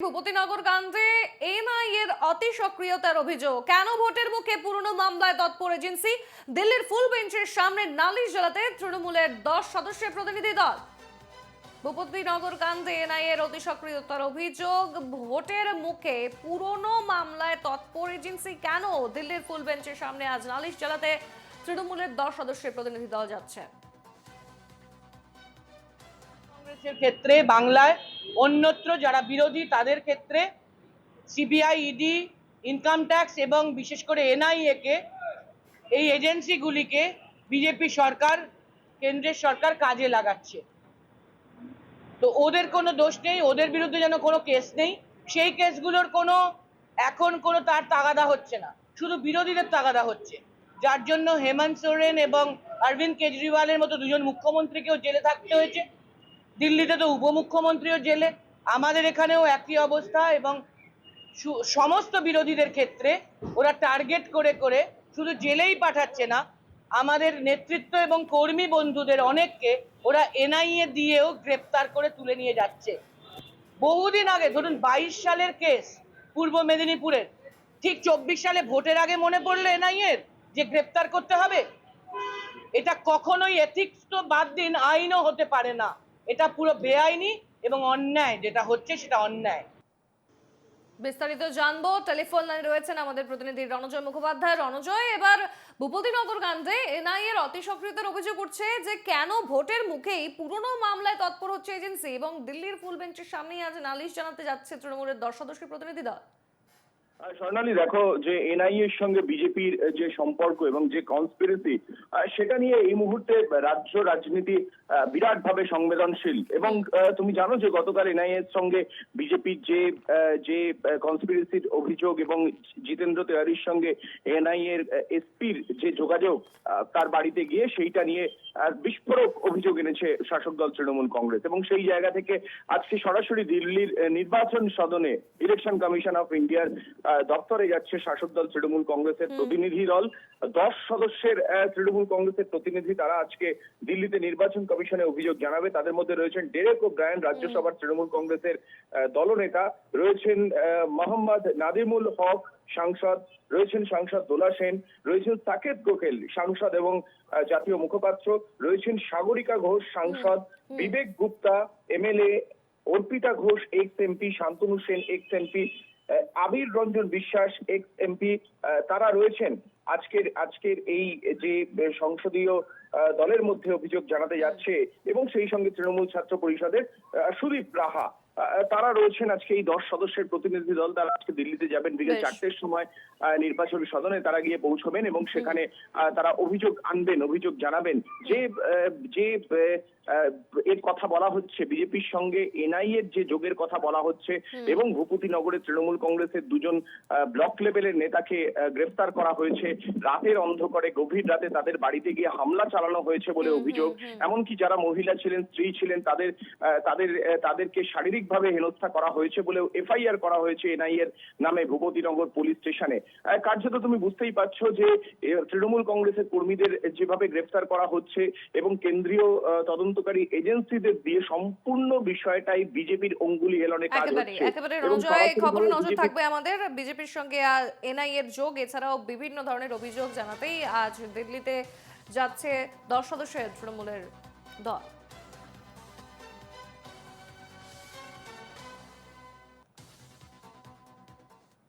ভূপতিনগর কাণ্ডে এনআইএর অতি সক্রিয়তার অভিযোগ। কেন ভোটের মুখে পুরনো মামলায় তৎপর এজেন্সি? দিল্লির ফুল বেঞ্চের সামনে নালিশ জ্বালাতে তৃণমূলের 10 সদস্যের প্রতিনিধি দল। ভূপতিনগর কাণ্ডে এনআইএর অতি সক্রিয়তার অভিযোগ। ভোটের মুখে পুরনো মামলায় তৎপর এজেন্সি কেন? দিল্লির ফুল বেঞ্চের সামনে আজ নালিশ জ্বালাতে তৃণমূলের 10 সদস্যের প্রতিনিধি দল যাচ্ছে। কংগ্রেসের ক্ষেত্রে বাংলায় অন্যত্র যারা বিরোধী তাদের ক্ষেত্রে সিবিআই, ইডি, ইনকাম ট্যাক্স এবং বিশেষ করে এনআইএ কে, এই এজেন্সিগুলিকে বিজেপি সরকার, কেন্দ্রের সরকার কাজে লাগাচ্ছে। তো ওদের কোনো দোষ নেই, ওদের বিরুদ্ধে যেন কোনো কেস নেই, সেই কেসগুলোর এখন কোনো তার তাগাদা হচ্ছে না, শুধু বিরোধীদের তাগাদা হচ্ছে। যার জন্য হেমন্ত সোরেন এবং অরবিন্দ কেজরিওয়ালের মতো দুজন মুখ্যমন্ত্রীকেও জেলে থাকতে হয়েছে। দিল্লিতে তো উপমুখ্যমন্ত্রীও জেলে, আমাদের এখানেও একই অবস্থা। এবং সমস্ত বিরোধীদের ক্ষেত্রে ওরা টার্গেট করে করে শুধু জেলেই পাঠাচ্ছে না, আমাদের নেতৃত্ব এবং কর্মী বন্ধুদের অনেককে ওরা এনআইএ দিয়েও গ্রেপ্তার করে তুলে নিয়ে যাচ্ছে। বহুদিন আগে, ধরুন 22 সালের কেস পূর্ব মেদিনীপুরের, ঠিক 24 সালে ভোটের আগে মনে পড়লো এনআইএর যে গ্রেপ্তার করতে হবে। এটা কখনোই এথিক্স তো বাদ দিন, আইনও হতে পারে না। এটা পুরো বেআইনি এবং অন্যায়, যেটা হচ্ছে সেটা অন্যায়। বিস্তারিত জানবো, টেলিফোন লাইনে রয়েছেন আমাদের প্রতিনিধি রণজয় মুখোপাধ্যায়। রণজয়, এবার ভূপতিনগর কাণ্ডে এনআইএর অতি সক্রিয়তার অভিযোগ উঠছে যে কেন ভোটের মুখেই পুরনো মামলায় তৎপর হচ্ছে এজেন্সি, এবং দিল্লির ফুল বেঞ্চের সামনেই আজ নালিশ জানাতে যাচ্ছে তৃণমূলের 10 সদস্যের প্রতিনিধি দল। স্বর্ণালী, দেখো যে এনআইএ এর সঙ্গে বিজেপির যে সম্পর্ক এবং যে কনস্পিরেসি, সেটা নিয়ে এই মুহূর্তে রাজ্য রাজনীতি বিরাট ভাবে সংবেদনশীল। এবং তুমি জানো যে গতকাল এনআইএ এর সঙ্গে বিজেপির যে কনস্পিরেসির অভিযোগ এবং জিতেন্দ্র তেওয়ারির সঙ্গে এনআইএ এর এসপির যে যোগাযোগ, তার বাড়িতে গিয়ে সেইটা নিয়ে বিস্ফোরক অভিযোগ এনেছে শাসক দল তৃণমূল কংগ্রেস। এবং সেই জায়গা থেকে আজকে সরাসরি দিল্লির নির্বাচন সদনে ইলেকশন কমিশন অফ ইন্ডিয়ার দপ্তরে যাচ্ছে শাসক দল তৃণমূল কংগ্রেসের প্রতিনিধি দল। 10 সদস্যের তৃণমূল কংগ্রেসের প্রতিনিধি, তারা আজকে দিল্লিতে নির্বাচন কমিশনে অভিযোগ জানাবে। তাদের মধ্যে রয়েছেন ডেরেক ওব্রায়েন, রাজ্যসভার তৃণমূল কংগ্রেসের দলনেতা, রয়েছেন মোহাম্মদ নাদিমুল হক সাংসদ, রয়েছেন সাংসদ দোলা সেন, রয়েছেন সাকেত গোখেল সাংসদ এবং জাতীয় মুখপাত্র, রয়েছেন সাগরিকা ঘোষ সাংসদ, Bibek Gupta MLA, Arpita Ghosh ex MP, Shantanu Sen ex MP, Abir Ranjan Biswas ex MP, তারা রয়েছেন আজকের এই যে সংসদীয় দলের মধ্যে অভিযোগ জানাতে যাচ্ছে। এবং সেই সঙ্গে তৃণমূল ছাত্র পরিষদের সুদীপ রাহা, তারা রয়েছেন আজকে এই 10 সদস্যের প্রতিনিধি দল। তারা আজকে দিল্লিতে যাবেন বিকেল 4টের সময় নির্বাচন সদনে তারা গিয়ে পৌঁছবেন এবং সেখানে তারা অভিযোগ আনবেন, অভিযোগ জানাবেন যে এর কথা বলা হচ্ছে, বিজেপির সঙ্গে এনআইএর যে যোগের কথা বলা হচ্ছে এবং ভূপতিনগরে তৃণমূল কংগ্রেসের দুজন ব্লক লেভেলের নেতাকে গ্রেফতার করা হয়েছে। রাতের অন্ধকারে, গভীর রাতে তাদের বাড়িতে গিয়ে হামলা চালানো হয়েছে বলে অভিযোগ। এমনকি যারা মহিলা ছিলেন, স্ত্রী ছিলেন, তাদেরকে শারীরিকভাবে হেনস্থা করা হয়েছে বলেও এফআইআর করা হয়েছে এনআইএর নামে ভূপতিনগর পুলিশ স্টেশনে। কার্যত তুমি বুঝতেই পারছো যে তৃণমূল কংগ্রেসের কর্মীদের যেভাবে গ্রেফতার করা হচ্ছে এবং কেন্দ্রীয় তদন্তকারী এজেন্সিদের দিয়ে সম্পূর্ণ বিষয়টাই বিজেপির অঙ্গুলি হেলনে কাজ হচ্ছে। একেবারে রণজয়, খবরে নজর থাকবে আমাদের। বিজেপির সঙ্গে এনআইএর যোগ এছাড়াও বিভিন্ন ধরনের অভিযোগ জানাতেই আজ দিল্লিতে যাচ্ছে 10 সদস্যের তৃণমূলের দল।